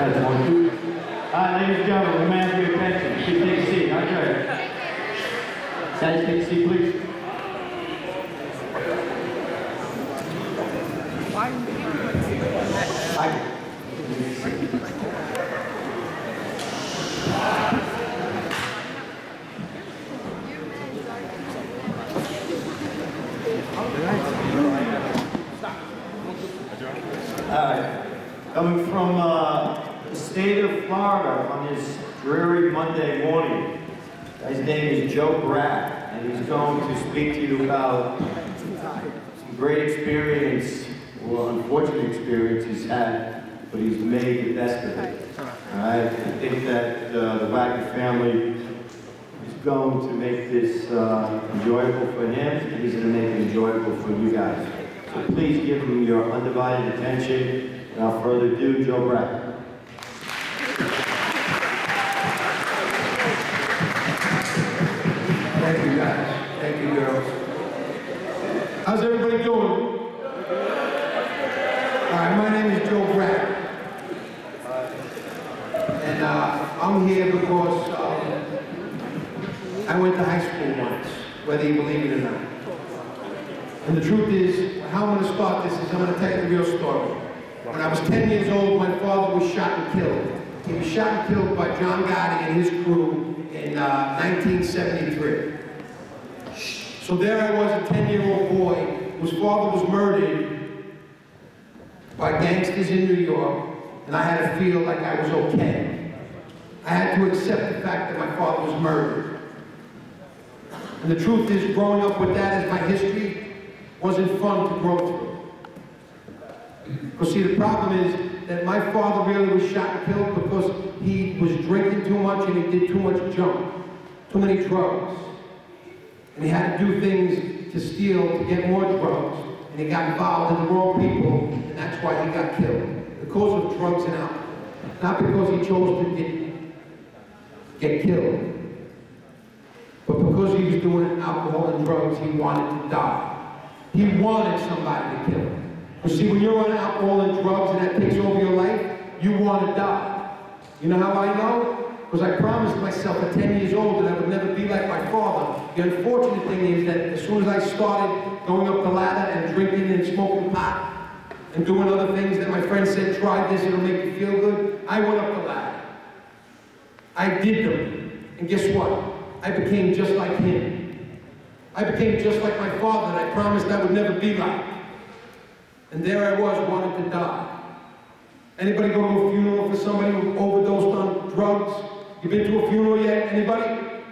That's one, two. Ladies and gentlemen, we may have your attention. Please take a seat. Okay. Guys, take a seat, please. Coming from the state of Florida on this dreary Monday morning. His name is Brat, and he's going to speak to you about some great experience, or unfortunate experience he's had, but he's made the best of it. I think that the Wagner family is going to make this enjoyable for him, and he's going to make it enjoyable for you guys. So please give him your undivided attention. Without further ado, Brat. Thank you, guys. Thank you, girls. How's everybody doing? All right, my name is Brat. And I'm here because I went to high school once, whether you believe it or not. And the truth is, how I'm going to start this is I'm going to tell you the real story. When I was 10 years old, my father was shot and killed. He was shot and killed by John Gotti and his crew in 1973. So there I was, a 10-year-old boy whose father was murdered by gangsters in New York, and I had to feel like I was okay. I had to accept the fact that my father was murdered. And the truth is, growing up with that as my history wasn't fun to grow through. Because see, the problem is that my father really was shot and killed because he was drinking too much and he did too much junk, too many drugs. And he had to do things to steal to get more drugs. And he got involved in the wrong people, and that's why he got killed. Because of drugs and alcohol. Not because he chose to get killed. But because he was doing alcohol and drugs, he wanted to die. He wanted somebody to kill him. You see, when you're on alcohol and drugs and that takes over your life, you want to die. You know how I know? Because I promised myself at 10 years old that I would never be like my father. The unfortunate thing is that as soon as I started going up the ladder and drinking and smoking pot and doing other things that my friends said, try this, it'll make you feel good, I went up the ladder. I did them. And guess what? I became just like him. I became just like my father that I promised I would never be like. And there I was, wanting to die. Anybody go to a funeral for somebody who overdosed on drugs? You been to a funeral yet? Anybody?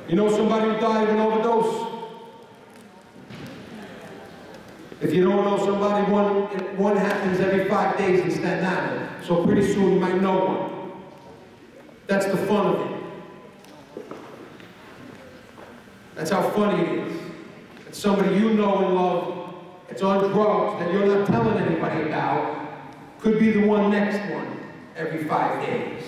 You know somebody who died of an overdose? If you don't know somebody, one happens every 5 days in Staten Island. So pretty soon you might know one. That's the fun of it. That's how funny it is. It's somebody you know and love. It's on drugs that you're not telling anybody about, could be the one next one every 5 days.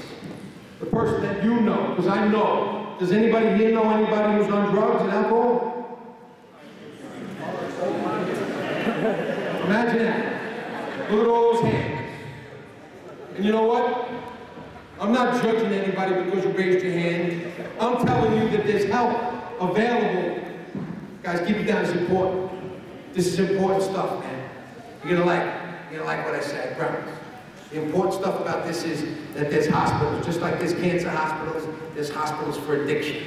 The person that you know, because I know. Does anybody here know anybody who's on drugs and alcohol? Imagine that. Look at all those hands. And you know what? I'm not judging anybody because you raised your hand. I'm telling you that there's help available. Guys, keep it down, it's important. This is important stuff, man. You're gonna like what I said, I promise. The important stuff about this is that there's hospitals, just like there's cancer hospitals, there's hospitals for addiction.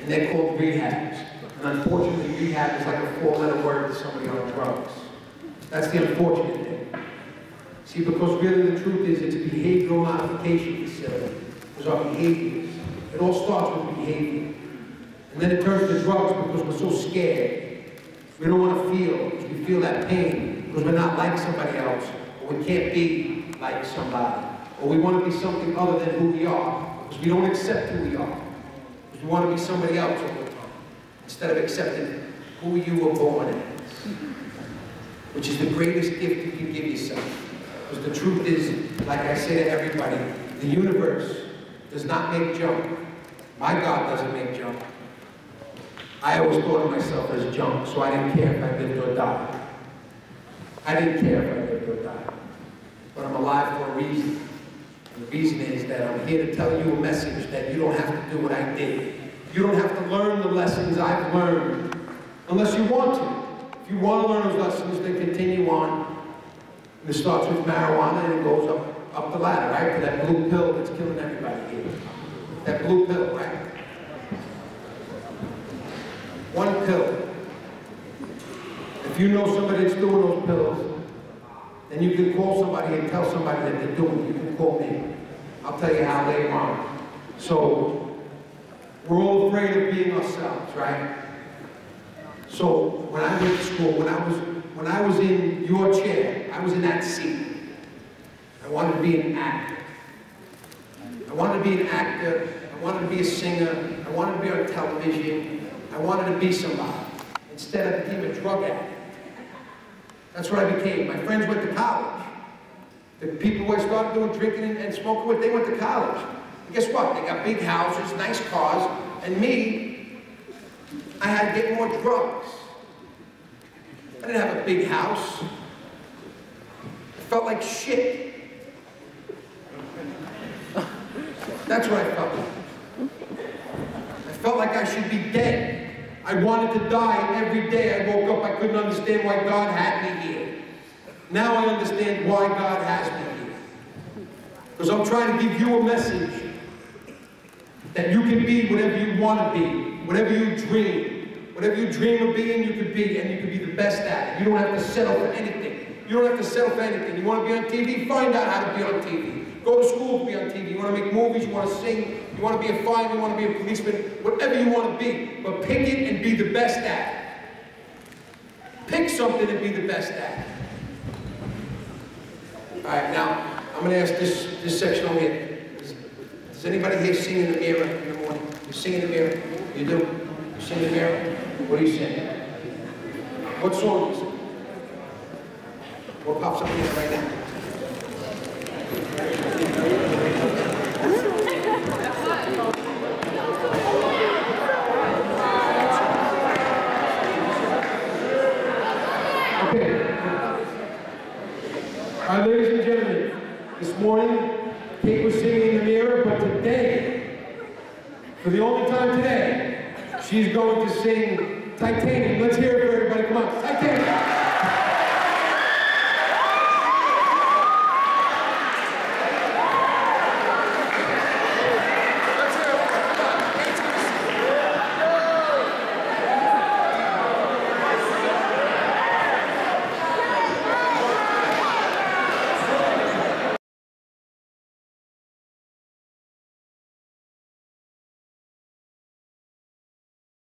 And they're called rehabs. And unfortunately, rehab is like a 4-letter word to somebody on drugs. That's the unfortunate thing. See, because really the truth is it's a behavioral modification facility. Because our behaviors, it all starts with behavior. And then it turns to drugs because we're so scared. We don't want to feel, because we feel that pain, because we're not like somebody else, or we can't be like somebody, or we want to be something other than who we are, because we don't accept who we are, because we want to be somebody else all the time, instead of accepting who you were born as, which is the greatest gift you can give yourself. Because the truth is, like I say to everybody, the universe does not make junk. My God doesn't make junk. I always thought of myself as junk, so I didn't care if I lived or died. I didn't care if I lived or died. but I'm alive for a reason. And the reason is that I'm here to tell you a message that you don't have to do what I did. You don't have to learn the lessons I've learned, unless you want to. If you want to learn those lessons, then continue on. And it starts with marijuana and it goes up the ladder, right? To that blue pill that's killing everybody here. That blue pill, right? One pill. If you know somebody that's doing those pills, then you can call somebody and tell somebody that they're doing it. You can call me. I'll tell you how later on. So, we're all afraid of being ourselves, right? So, when I went to school, when I was in your chair, I was in that seat. I wanted to be an actor. I wanted to be an actor. I wanted to be a singer. I wanted to be on television. I wanted to be somebody. Instead, I became a drug addict. That's what I became. My friends went to college. The people who I started doing drinking and smoking with, they went to college. And guess what? They got big houses, nice cars, and me, I had to get more drugs. I didn't have a big house. I felt like shit. That's what I felt like. I felt like I should be dead. I wanted to die every day. I woke up, I couldn't understand why God had me here. Now I understand why God has me here. Because I'm trying to give you a message that you can be whatever you want to be, whatever you dream. Whatever you dream of being, you could be, and you could be the best at it. You don't have to settle for anything. You don't have to settle for anything. You want to be on TV? Find out how to be on TV. Go to school to be on TV. You want to make movies, you want to sing, you want to be a fireman, you want to be a policeman, whatever you want to be. But pick it and be the best at it. Pick something and be the best at it. All right, now, I'm going to ask this section over here. Does anybody here sing in the mirror in the morning? You sing in the mirror? You do? You sing in the mirror? What do you sing? What song do you sing? What pops up in here right now? Okay. All right, ladies and gentlemen, this morning, Kate was singing in the mirror, but today, for the only time today, she's going to sing Titanium. Let's hear it for everybody. Come on, Titanium.